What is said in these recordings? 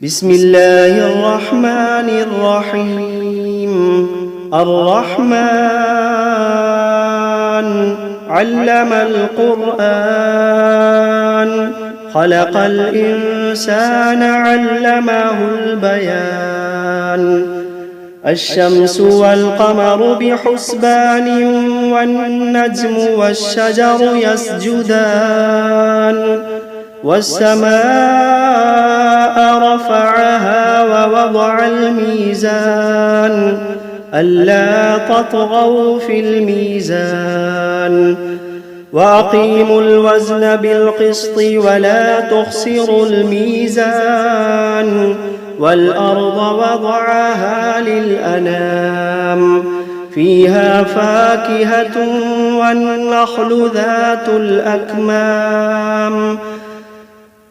بسم الله الرحمن الرحيم. الرحمن علم القرآن، خلق الإنسان علمه البيان. الشمس والقمر بحسبان، والنجم والشجر يسجدان. والسماء رفعها ووضع الميزان، ألا تطغوا في الميزان. وأقيموا الوزن بالقسط ولا تخسروا الميزان. والأرض وضعها للأنام، فيها فاكهة والنخل ذات الأكمام،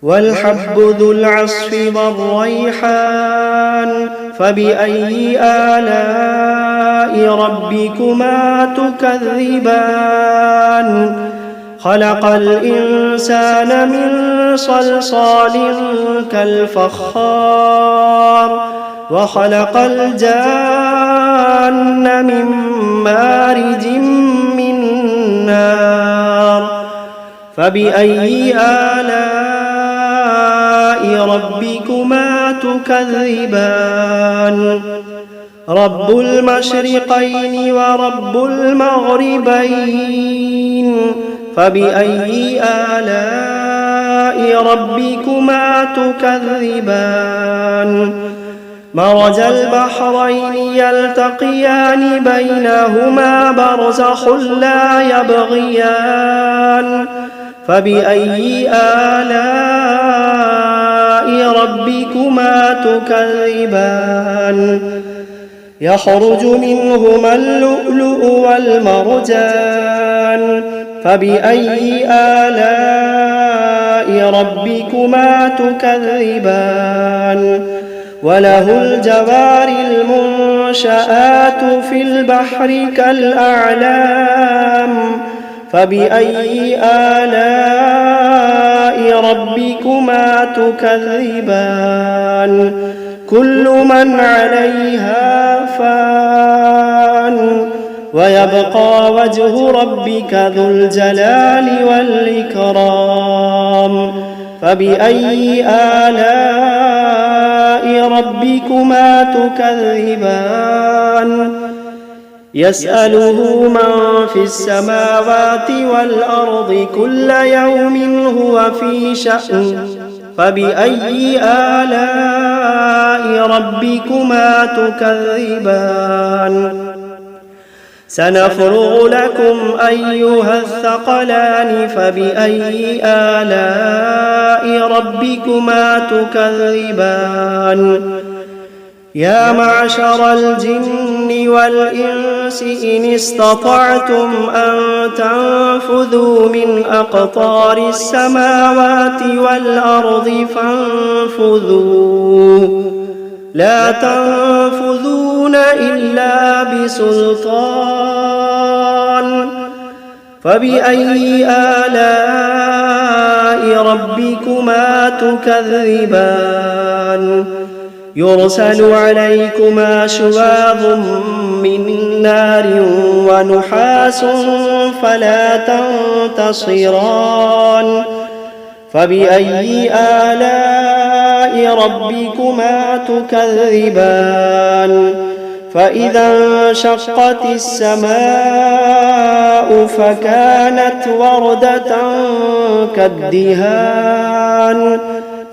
والحب ذو العصف والريحان. فبأي آلاء ربكما تكذبان؟ خلق الإنسان من صلصال كالفخار، وخلق الجان من مارج من نار. فبأي آلاء ربكما تكذبان؟ رب المشرقين ورب المغربين. فبأي آلاء ربكما تكذبان؟ مرج البحرين يلتقيان، بينهما برزخ لا يبغيان. فبأي آلاء ربكما تكذبان؟ يخرج منهما اللؤلؤ والمرجان. فبأي آلاء ربكما تكذبان؟ وله الجوار المنشآت في البحر كالأعلام. فبأي آلاء ربكما تكذبان؟ كل من عليها فان، ويبقى وجه ربك ذو الجلال والإكرام. فبأي آلاء ربكما تكذبان؟ يسأله من في السماوات والأرض كل يوم هو في شأن. فبأي آلاء ربكما تكذبان؟ سنفرغ لكم أيها الثقلان. فبأي آلاء ربكما تكذبان؟ يا معشر الجن والإنس إن استطعتم أن تنفذوا من أقطار السماوات والأرض فانفذوا، لا تنفذون إلا بسلطان. فبأي آلاء ربكما تكذبان؟ يرسل عليكما شواظ من نار ونحاس فلا تنتصران. فبأي آلاء ربكما تكذبان؟ فإذا انشقت السماء فكانت وردة كالدهان.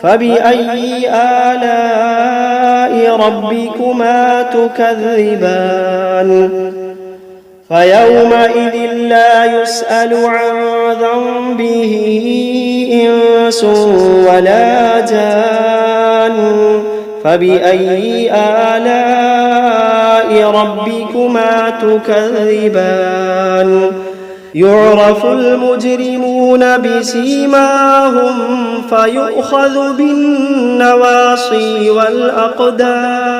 فبأي آلاء ربكما تكذبان؟ فيومئذ لا يسأل عن ذنبه إنس ولا جان. فبأي آلاء ربكما تكذبان؟ يعرف المجرمون بسيماهم فيؤخذ بالنواصي والأقدام.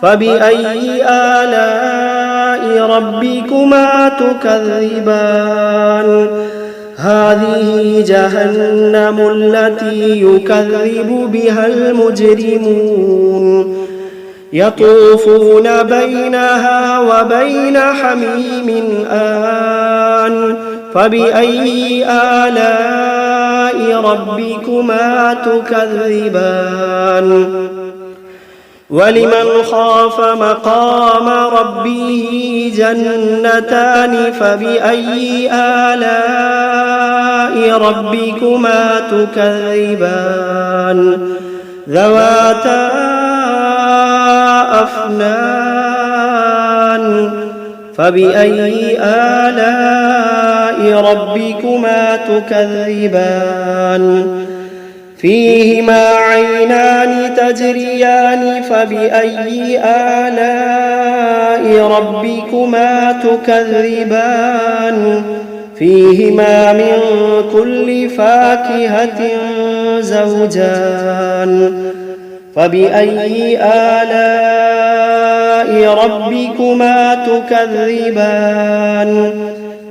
فبأي آلاء ربكما تكذبان؟ هذه جهنم التي يكذب بها المجرمون يطوفون بينها وبين حميم آن فبأي آلاء ربكما تكذبان ولمن خاف مقام ربه جنتان فبأي آلاء ربكما تكذبان ذواتا أفنان فبأي آلاء ربكما تكذبان فيهما عينان تجريان فبأي آلاء ربكما تكذبان فيهما من كل فاكهة زوجان فبأي آلاء ربكما تكذبان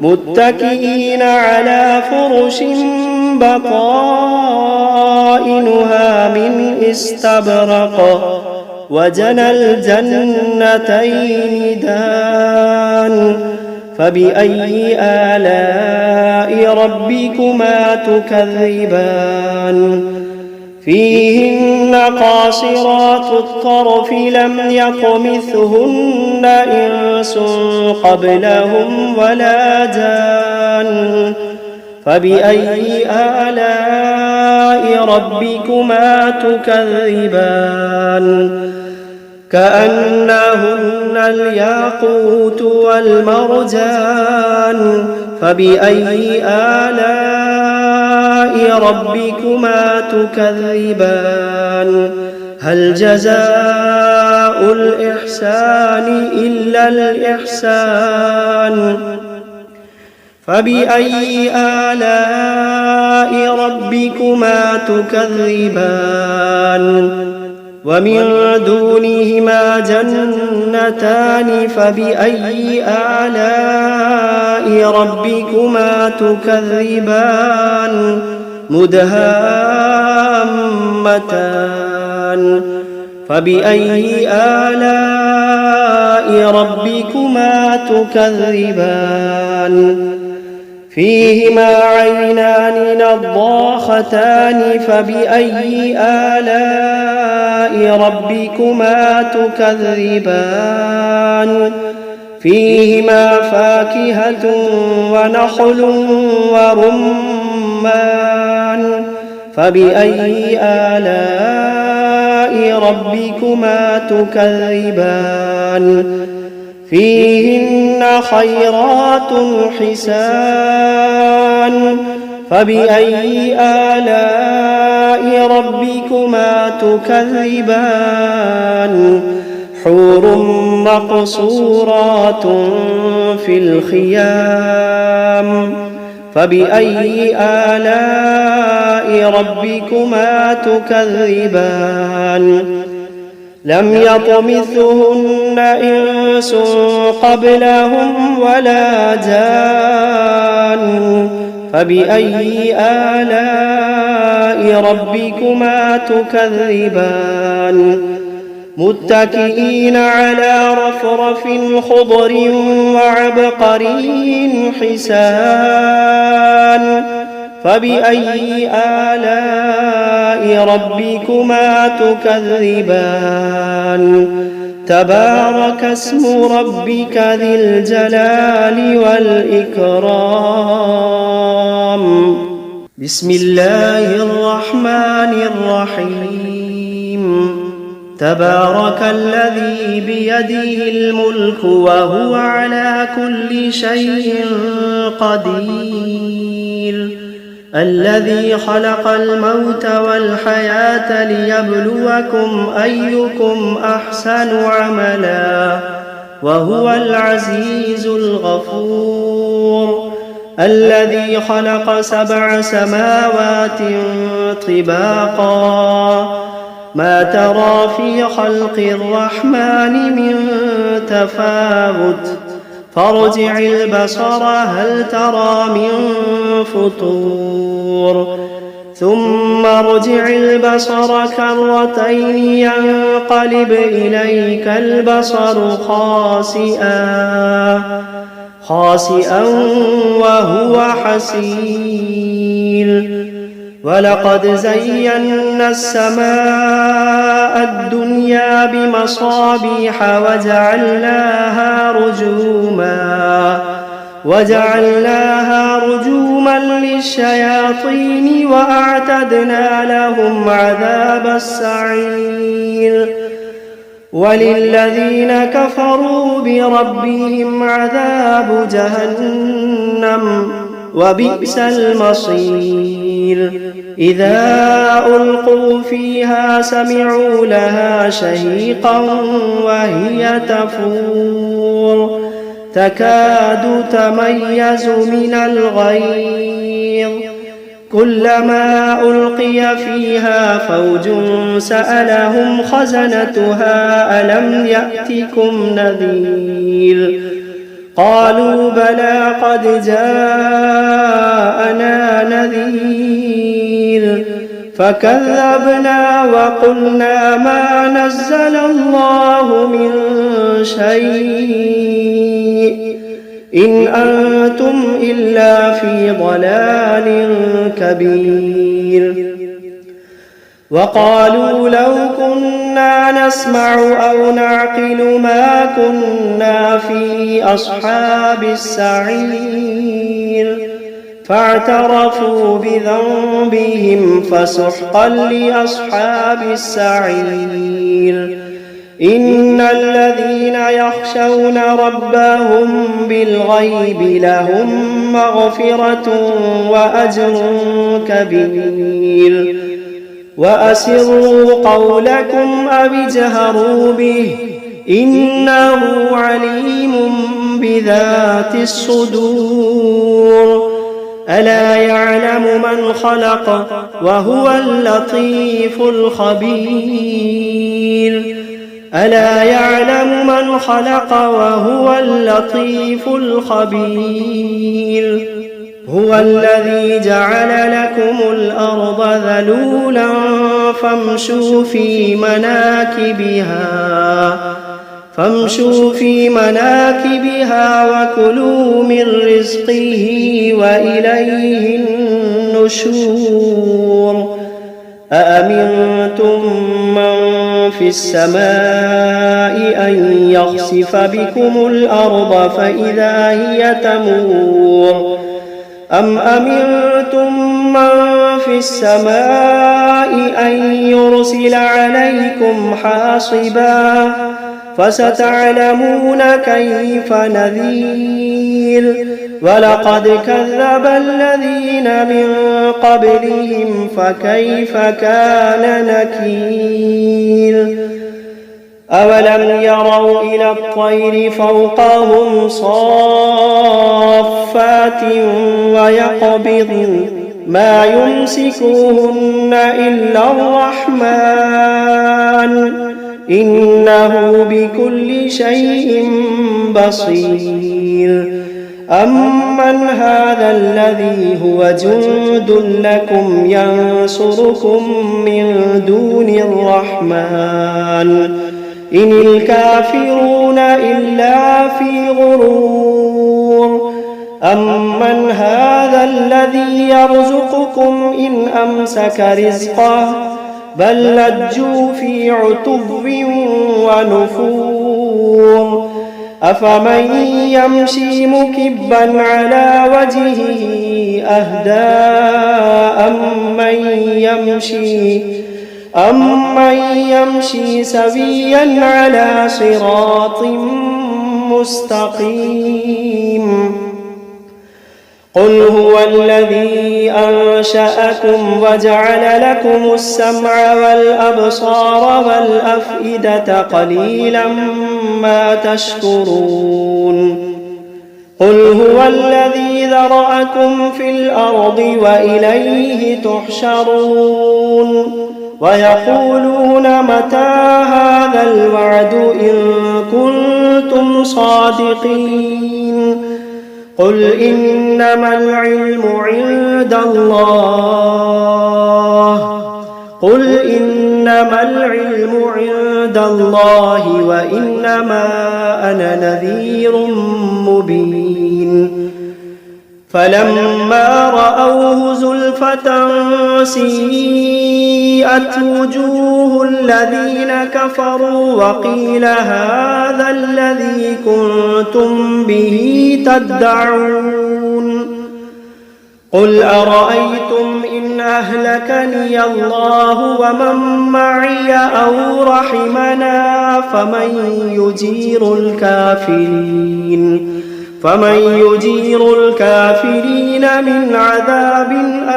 متكئين على فرش بطائنها من استبرق وجنى الجنتين دان فبأي آلاء ربكما تكذبان فيهن قاصرات الطرف لم يطمثهن إنس قبلهم ولا جان فبأي آلاء ربكما تكذبان كأنهن الياقوت والمرجان فبأي آلاء ربكما تكذبان هل جزاء الإحسان إلا الإحسان فبأي آلاء ربكما تكذبان ومن دونهما جنتان فبأي آلاء ربكما تكذبان مدهامتان فبأي آلاء ربكما تكذبان فيهما عينان نضاختان فبأي آلاء ربكما تكذبان فيهما فاكهة ونخل ورمان فبأي آلاء ربكما تكذبان فيهن خيرات حسان فبأي آلاء ربكما تكذبان حور مقصورات في الخيام فبأي آلاء ربكما تكذبان لم يطمثهن إنس قبلهم ولا جان فبأي آلاء ربكما تكذبان متكئين على رفرف خضر وعبقري حسان فبأي آلاء ربكما تكذبان تبارك اسم ربك ذي الجلال والإكرام بسم الله الرحمن الرحيم تبارك الذي بيده الملك وهو على كل شيء قدير الذي خلق الموت والحياة ليبلوكم أيكم أحسن عملا وهو العزيز الغفور الذي خلق 7 سماوات طباقا ما ترى في خلق الرحمن من تفاوت فارجع البصر هل ترى من فطور ثم ارجع البصر كرتين ينقلب إليك البصر خاسئا وهو حسير ولقد زينا السماء الدنيا بمصابيح وجعلناها رجوما للشياطين وأعتدنا لهم عذاب السعير وللذين كفروا بربهم عذاب جهنم وبئس المصير إذا ألقوا فيها سمعوا لها شهيقا وهي تفور تكاد تميز من الغيظ كلما ألقي فيها فوج سألهم خزنتها ألم يأتكم نذير قالوا بلى قد جاءنا نذير فكذبنا وقلنا ما نزل الله من شيء إن أنتم إلا في ضلال كبير وقالوا لو كنا نسمع أو نعقل ما كنا في أصحاب السعير فاعترفوا بذنبهم فسحقا لأصحاب السعير إن الذين يخشون ربهم بالغيب لهم مغفرة وأجر كبير وأسروا قولكم أو اجهروا به إنه عليم بذات الصدور ألا يعلم من خلق وهو اللطيف الخبير ألا يعلم من خلق وهو اللطيف الخبير هو الذي جعل لكم الأرض ذلولا فامشوا في مناكبها وكلوا من رزقه وإليه النشور أأمنتم من في السماء أن يخسف بكم الأرض فإذا هي تمور أم أمنتم من في السماء أن يرسل عليكم حاصبا فستعلمون كيف نذير ولقد كذب الذين من قبلهم فكيف كان نكير أولم يروا إلى الطير فوقهم صافات ويقبضن ما يمسكوهن إلا الرحمن إنه بكل شيء بصير أمن هذا الذي هو جند لكم ينصركم من دون الرحمن إن الكافرون إلا في غرور أمن هذا الذي يرزقكم إن أمسك رزقه بل لجوا في عتب ونفور أفمن يمشي مكبا على وجهه أهدى أمن يمشي سويا على صراط مستقيم قل هو الذي أنشأكم وجعل لكم السمع والأبصار والأفئدة قليلا ما تشكرون قل هو الذي ذرأكم في الأرض وإليه تحشرون ويقولون متى هذا الوعد إن كنتم صادقين قل إنما العلم عند الله وإنما أنا نذير مبين فلما رأوه زلفة سيئت وجوه الذين كفروا وقيل هذا الذي كنتم به تدعون قل أرأيتم إن أهلكني الله ومن معي أو رحمنا فمن يجير الكافرين من عذاب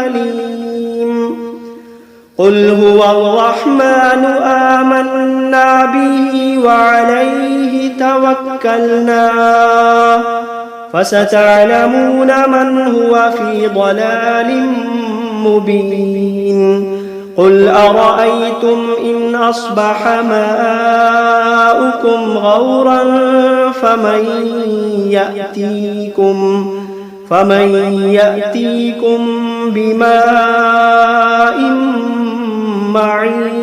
أليم قل هو الرحمن آمنا به وعليه توكلنا فستعلمون من هو في ضلال مبين قل أرأيتم إن أصبح ماؤكم غورا فمن يأتيكم بماء معين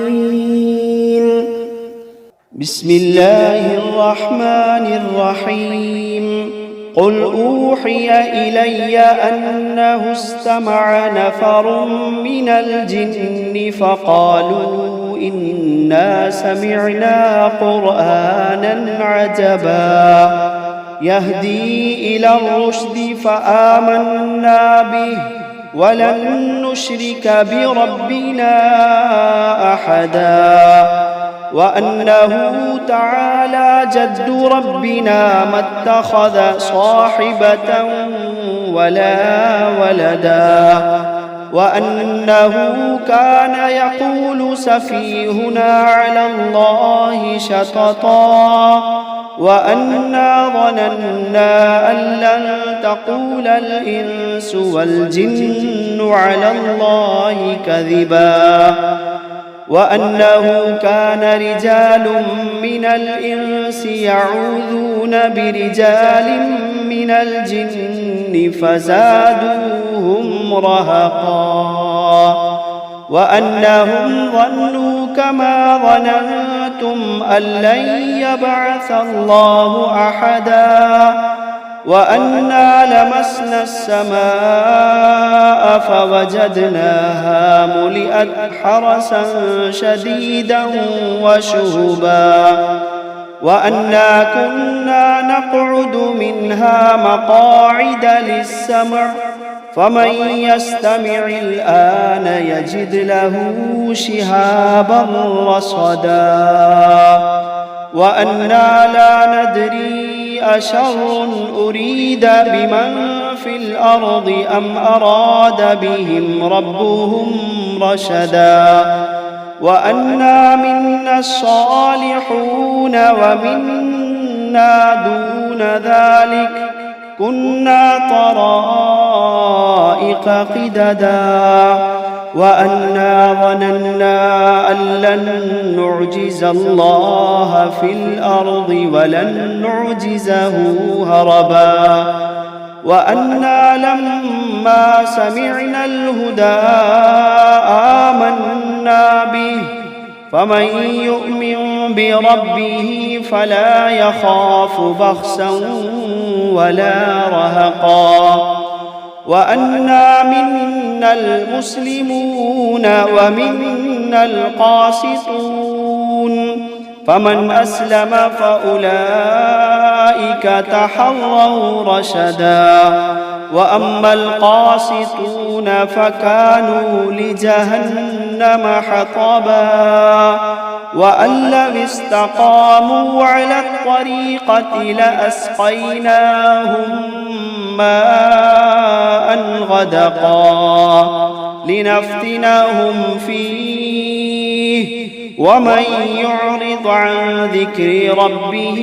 بسم الله الرحمن الرحيم قل أوحي إلي أنه استمع نفر من الجن فقالوا إنا سمعنا قرآنا عجبا يهدي إلى الرشد فآمنا به ولن نشرك بربنا أحدا وأنه تعالى جد ربنا ما اتخذ صاحبة ولا ولدا وأنه كان يقول سفيهنا على الله شططا وأنا ظننا أن لن تقول الإنس والجن على الله كذبا وأنه كان رجال من الإنس يعوذون برجال من الجن فزادوهم رهقا وأنهم ظنوا كما ظننتم أن لن يبعث الله أحدا وأنا لمسنا السماء فوجدناها ملئت حرسا شديدا وشهبا وأنا كنا نقعد منها مقاعد للسمع فمن يستمع الآن يجد له شهابا رصدا وأنا لا ندري أشر أريد بمن في الأرض أم أراد بهم ربهم رشدا وأنا منا الصالحون ومنا دون ذلك كنا طرائق قددا وأنا ظننا أن لن نعجز الله في الأرض ولن نعجزه هربا وأنا لما سمعنا الهدى آمنا به فمن يؤمن بربه فلا يخاف بخسا ولا رهقا وأنا منا المسلمون ومنا القاسطون فمن أسلم فأولئك تحروا رشدا وأما القاسطون فكانوا لجهنم حطبا وأن لو استقاموا على الطريقة لأسقيناهم ماء غدقا لنفتنهم فيه ومن يعرض عن ذكر ربه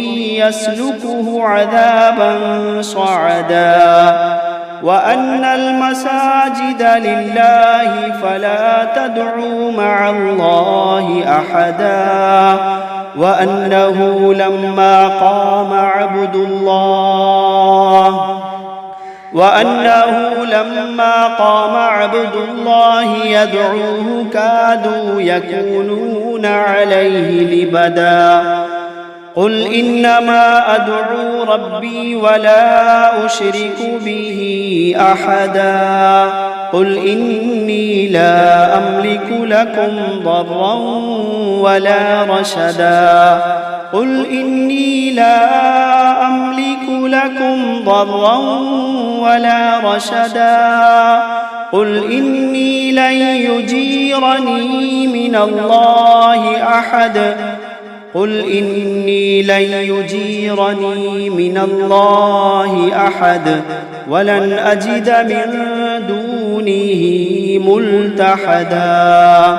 يسلكه عذابا صعدا وأن المساجد لله فلا تدعوا مع الله أحدا وأنه لما قام عبد الله وأنه لما قام عبد الله يدعوه كادوا يكونون عليه لبدا قل إنما أدعو ربي ولا أشرك به أحدا قل إني لا أملك لكم ضرا ولا رشدا قل إني لا أملك لكم ضرا ولا رشدا قل إني لن يجيرني من الله أحد قل إني لن يجيرني من الله أحد ولن أجد من دونه ملتحدا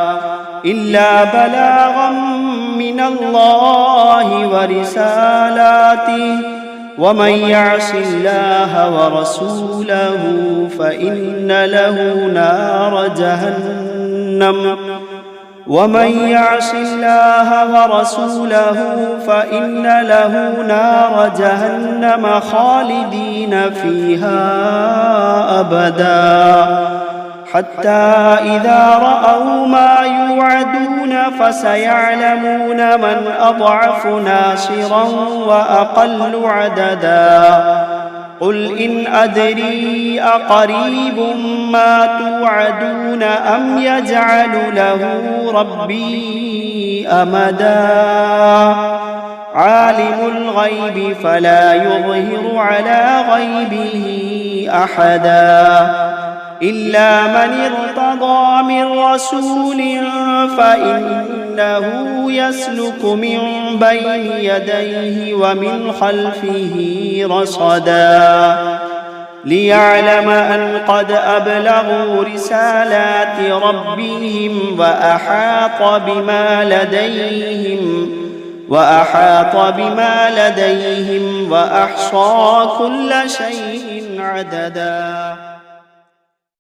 إلا بلاغا من الله ورسالاته ومن يعص الله ورسوله فإن له نار جهنم ومن يعص الله ورسوله فإن له نار جهنم خالدين فيها أبدا حتى إذا رأوا ما يوعدون فسيعلمون من أضعف ناصرا وأقل عددا قل إن أدري أقريب ما توعدون أم يجعل له ربي أمدا عالم الغيب فلا يظهر على غيبه أحدا إلا من ارتضى من رسول فإنه يسلك من بين يديه ومن خلفه رصدا ليعلم أن قد أبلغوا رسالات ربهم وأحاط بما لديهم وأحصى كل شيء عددا.